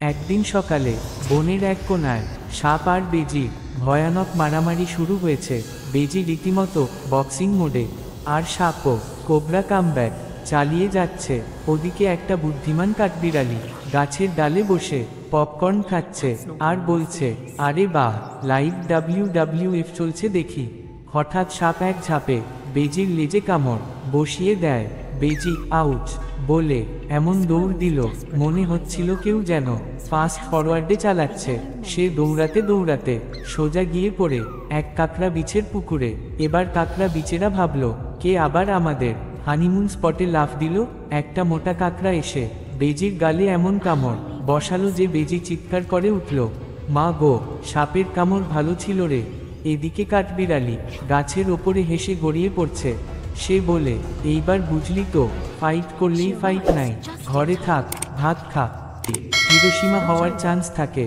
একদিন সকালে বনের এক কোণায় সাপ আর বেজির ভয়ানক মারামারি শুরু হয়েছে। বেজি রীতিমতো বক্সিং মোডে, আর সাপও কোবরা কামব্যাক চালিয়ে যাচ্ছে। ওদিকে একটা বুদ্ধিমান কাঠবিড়ালি গাছের ডালে বসে পপকর্ন খাচ্ছে আর বলছে, আরে বাহ, লাইভ WWF চলছে দেখি। হঠাৎ সাপ এক ঝাঁপে বেজির লেজে কামড় বসিয়ে দেয়। বেজি আউচ বলে এমন দৌড় দিল, মনে হচ্ছিল কেউ যেন ফাস্ট ফরওয়ার্ডে চালাচ্ছে। সে দৌড়াতে দৌড়াতে সোজা গিয়ে পড়ে এক কাঁকড়া বিছের পুকুরে। এবার কাঁকড়া বিচেরা ভাবল, কে আবার আমাদের হানিমুন স্পটে লাফ দিল। একটা মোটা কাঁকড়া এসে বেজির গালে এমন কামড় বসালো যে বেজি চিৎকার করে উঠল, মা গো, সাপের কামড় ভালো ছিল রে। এদিকে কাঠবিড়ালি গাছের ওপরে হেসে গড়িয়ে পড়ছে। সে বলে, এইবার বুঝলি তো, ফাইট করলেই ফাইট নাই, ঘরে থাক, ভাত খা, হিরোশিমা হওয়ার চান্স থাকে।